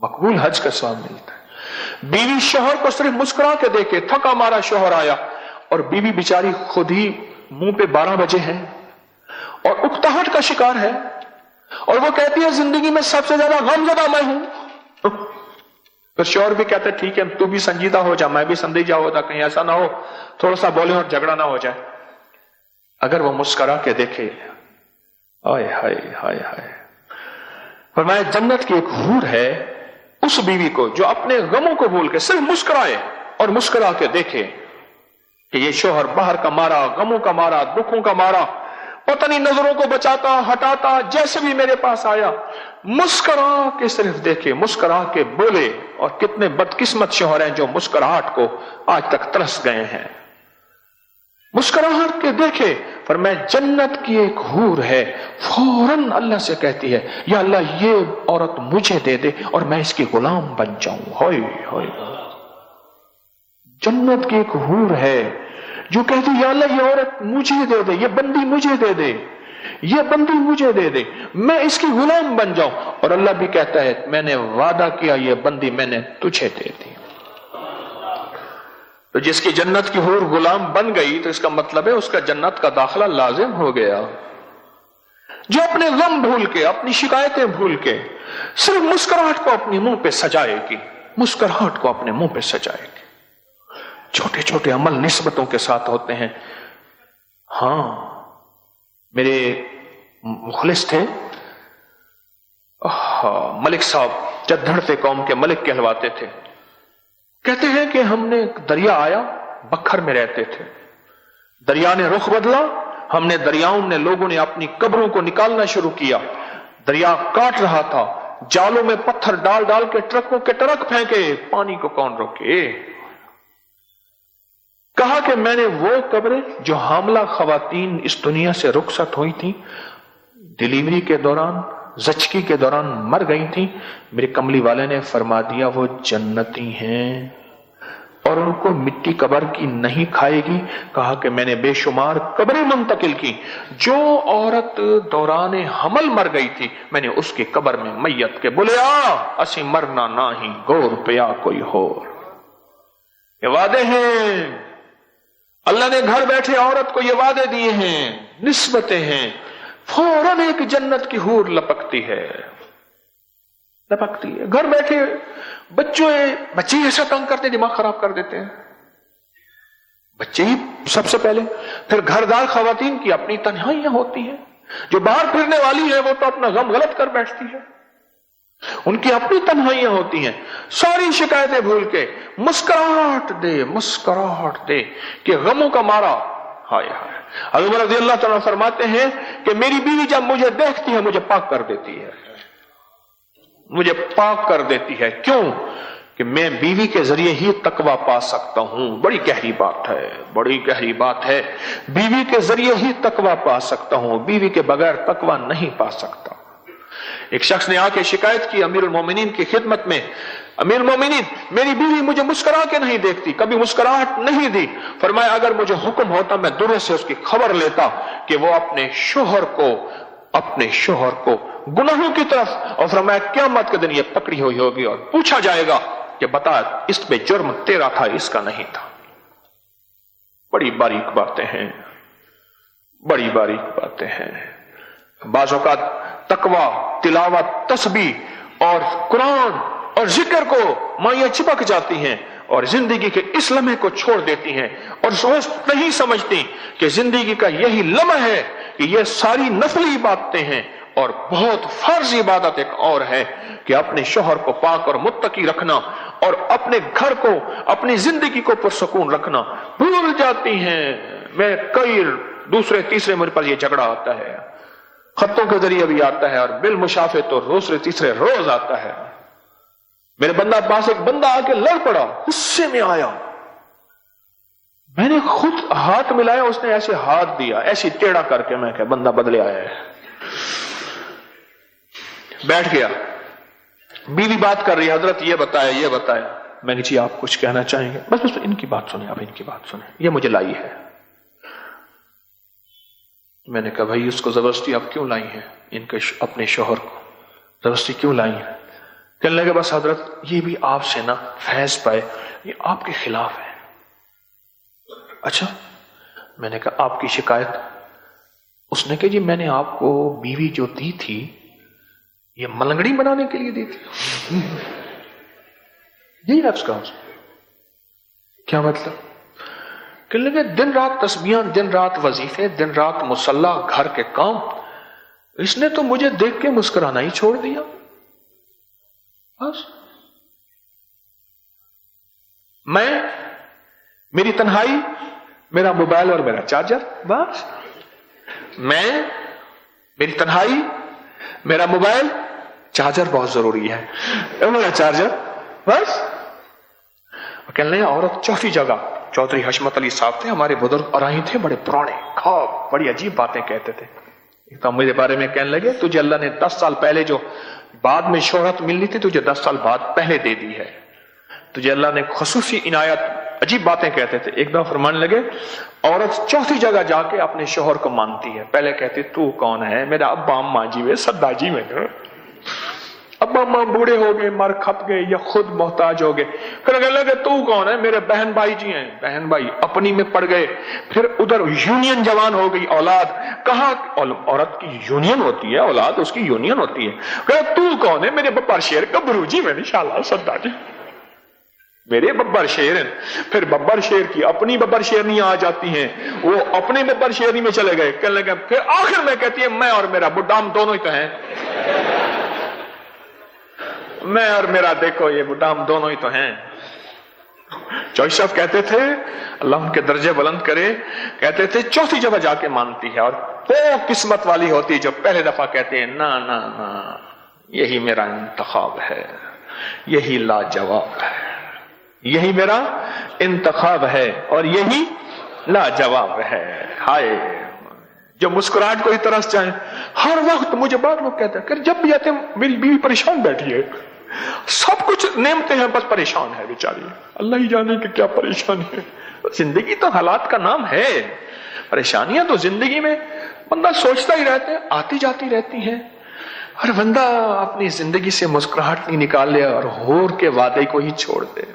मकबूल हज का स्वाब मिलता है। बीवी शोहर को सिर्फ मुस्कुरा के देखे, थका मारा शोहर आया और बीवी बेचारी खुद ही मुंह पे 12 बजे है और उकताहट का शिकार है और वो कहती है जिंदगी में सबसे ज्यादा गमज़दा मैं हूं। तो शोहर भी कहते ठीक है, तू भी संजीदा हो जा, मैं भी संजीदा होता, कहीं ऐसा ना हो थोड़ा सा बोले और झगड़ा ना हो जाए। अगर वो मुस्कुरा के देखे, हाय हाय हाय हाय, फरमाया जन्नत की एक हूर है उस बीवी को जो अपने गमों को भूल के सिर्फ मुस्कुराए और मुस्कुरा के देखे कि ये शोहर बाहर का मारा, गमों का मारा, दुखों का मारा, पता नहीं नजरों को बचाता हटाता, जैसे भी मेरे पास आया मुस्कुरा के सिर्फ देखे, मुस्कुरा के बोले। और कितने बदकिस्मत शोहर हैं जो मुस्कुराहट को आज तक तरस गए हैं। मुस्कुराहट के देखे, पर मैं जन्नत की एक हूर है, फौरन अल्लाह से कहती है या अल्लाह ये औरत मुझे दे दे और मैं इसकी गुलाम बन जाऊं। होय होय, जन्नत की एक हूर है जो कहती है या अल्लाह ये औरत मुझे दे दे, ये बंदी मुझे दे दे, ये बंदी मुझे दे दे, मैं इसकी गुलाम बन जाऊं। और अल्लाह भी कहता है मैंने वादा किया ये बंदी मैंने तुझे दे दी। तो जिसकी जन्नत की हूर गुलाम बन गई तो इसका मतलब है उसका जन्नत का दाखिला लाजिम हो गया। जो अपने गम भूल के, अपनी शिकायतें भूल के सिर्फ मुस्कुराहट को अपने मुंह पे सजाएगी, मुस्कुराहट को अपने मुंह पे सजाएगी। छोटे छोटे अमल निस्बतों के साथ होते हैं। हां, मेरे मुखलिस थे मलिक साहब, जद्दड़ कौम के मलिक कहलवाते थे। कहते हैं कि हमने दरिया आया, बखर में रहते थे, दरिया ने रुख बदला, हमने दरियाओं ने लोगों ने अपनी कब्रों को निकालना शुरू किया। दरिया काट रहा था, जालों में पत्थर डाल डाल के ट्रकों के ट्रक फेंके, पानी को कौन रोके। कहा कि मैंने वो कब्रें जो हामला खवातीन इस दुनिया से रुखसत हुई थी, डिलीवरी के दौरान, ज़चकी के दौरान मर गई थी, मेरे कमली वाले ने फरमा दिया वो जन्नती हैं और उनको मिट्टी कब्र की नहीं खाएगी। कहा कि मैंने बेशुमार कब्रें मुंतकिल की, जो औरत दौरान हमल मर गई थी मैंने उसकी कब्र में मैयत के बोले आ असी मरना ना ही गौर पिया कोई होर। ये वादे हैं, अल्लाह ने घर बैठे औरत को ये वादे दिए हैं, निस्बतें हैं। फौरन एक जन्नत की हूर लपकती है, लपकती है। घर बैठे बच्चे ऐसा तंग करते, दिमाग खराब कर देते हैं बच्चे ही सबसे पहले। फिर घरदार खवातीन की अपनी तन्हाइयां होती हैं, जो बाहर फिरने वाली है वो तो अपना गम गलत कर बैठती है, उनकी अपनी तन्हाइयां होती हैं। सारी शिकायतें भूल के मुस्कुराहट दे कि गमों का मारा। हाय हाय, हज़रत उमर रज़ियल्लाहु तआला फरमाते हैं कि मेरी बीवी जब मुझे देखती है मुझे पाक कर देती है, मुझे पाक कर देती है। क्यों? कि मैं बीवी के जरिए ही तकवा पा सकता हूं। बड़ी गहरी बात है, बड़ी गहरी बात है। बीवी के जरिए ही तकवा पा सकता हूं, बीवी के बगैर तकवा नहीं पा सकता। एक शख्स ने आके शिकायत की अमीरुल मोमिनीन की खिदमत में, अमीरुल मोमिनीन मेरी बीवी मुझे मुस्कुरा के नहीं देखती, कभी मुस्कुराहट नहीं दी। फरमाया अगर मुझे हुक्म होता मैं दूर से उसकी खबर लेता कि वो अपने शोहर को गुनाहों की तरफ, और फरमाया क़यामत के दिन ये पकड़ी हुई होगी और पूछा जाएगा कि बता इस पे जुर्म तेरा था इसका नहीं था। बड़ी बारीक बातें हैं, बड़ी बारीक बातें हैं। बाज़ औक़ात तकवा, तिलावत, तस्बीह और कुरान और जिक्र को माइयां चिपक जाती हैं और जिंदगी के इस लम्हे को छोड़ देती हैं और सोच नहीं समझती कि जिंदगी का यही लम्हा है कि ये सारी नफली बातें हैं। और बहुत फर्ज इबादत एक और है कि अपने शोहर को पाक और मुत्तकी रखना और अपने घर को, अपनी जिंदगी को पुरसुकून रखना भूल जाती हैं। मैं कई दूसरे तीसरे मेरे पर यह झगड़ा आता है, खतों के जरिए भी आता है और बिल मुशाफे तो दूसरे तीसरे रोज आता है। मेरे पास एक बंदा आके लड़ पड़ा, गुस्से में आया, मैंने खुद हाथ मिलाया, उसने ऐसे हाथ दिया ऐसी टेढ़ा करके। मैं क्या बंदा बदले आया है। बैठ गया, बीवी बात कर रही है, हजरत ये बताया। मैंने जी आप कुछ कहना चाहेंगे? बस इनकी बात सुने, आप इनकी बात सुने, ये मुझे लाई है। मैंने कहा भाई उसको जबरदस्ती आप क्यों लाई है? इनके अपने शोहर को जबरदस्ती क्यों लाई है? کہنے لگے بس حضرت یہ بھی آپ سے نا فیض پائے، یہ آپ کے خلاف ہے۔ اچھا، میں نے کہا آپ کی شکایت؟ اس نے کہا جی میں نے آپ کو بیوی جو دی تھی یہ ملنگڑی بنانے کے لیے دی تھی۔ یہی لفظ کہا اس نے۔ کیا مطلب؟ کہنے لگے دن رات تسبیحاں، دن رات وظیفے، دن رات مصلی، گھر کے کام، اس نے تو مجھے دیکھ کے مسکرانا ہی چھوڑ دیا بس۔ میں، میری تنہائی، میرا موبائل اور میرا چارجر، بس۔ میں، میری تنہائی، میرا موبائل، چارجر بہت ضروری ہے، میرا چارجر، بس۔ کہنے لگے عورت چوتھی جگہ، چودھری حشمت علی صاحب تھے ہمارے بزرگ، ارائی تھے، بڑے پرانے، خواب بڑی عجیب باتیں کہتے تھے۔ تو میرے بارے میں کہنے لگے تجھے اللہ نے 10 سال پہلے جو بعد میں شہرت ملنی تھی تجھے 10 سال بعد پہلے دے دی ہے، تجھے اللہ نے خصوصی عنایت۔ عجیب باتیں کہتے تھے۔ ایک دم فرمانے لگے عورت چوتھی جگہ جا کے اپنے شوہر کو مانتی ہے، پہلے کہتی تو کون ہے؟ میرا ابا اماں جی وے، سدا جی میں، ابا اماں بوڑھے ہو گئے، مر کھپ گئے یا خود محتاج ہو گئے، پھر کہنے لگے تو کون ہے؟ میرے بہن بھائی جی ہیں، بہن بھائی اپنی میں پڑ گئے، پھر ادھر یونین جوان ہو گئی اولاد، کہاں عورت کی یونین ہوتی ہے، اولاد اس کی یونین ہوتی ہے، کہ تو کون ہے؟ میرے ببر شیر گبرو جی میں، انشاءاللہ سدا جی میرے ببر شیر ہیں۔ پھر ببر شیر کی اپنی ببر شیرنی آ جاتی ہیں، وہ اپنے ببر شیرنی میں چلے گئے، کہنے لگے پھر آخر میں کہتی ہے میں اور میرا بڈھا ہم دونوں ہی تو ہیں، میں اور میرا دیکھو یہ بڈھا ہم دونوں ہی تو ہیں۔ چوہی صاحب کہتے تھے، اللہ ان کے درجے بلند کرے، کہتے تھے چوتھی جگہ جا کے مانتی ہے، اور وہ قسمت والی ہوتی ہے جو پہلے دفعہ کہتے ہیں نا نا نا، یہی میرا انتخاب ہے، یہی لاجواب ہے، یہی میرا انتخاب ہے اور یہی لاجواب ہے۔ ہائے جو مسکراہٹ کو ہی ترس جائیں۔ ہر وقت مجھے بعض لوگ کہتے ہیں کہ جب بھی آتے ہیں میری بیوی پریشان بیٹھی ہے، سب کچھ نعمتیں ہیں بس پریشان ہے بیچاری، اللہ ہی جانے کہ کیا پریشانی ہے۔ زندگی تو حالات کا نام ہے، پریشانیاں تو زندگی میں بندہ سوچتا ہی رہتا ہے، آتی جاتی رہتی ہیں، اور بندہ اپنی زندگی سے مسکراہٹ نہیں نکال لے اور ہور کے وعدے کو ہی چھوڑ دے۔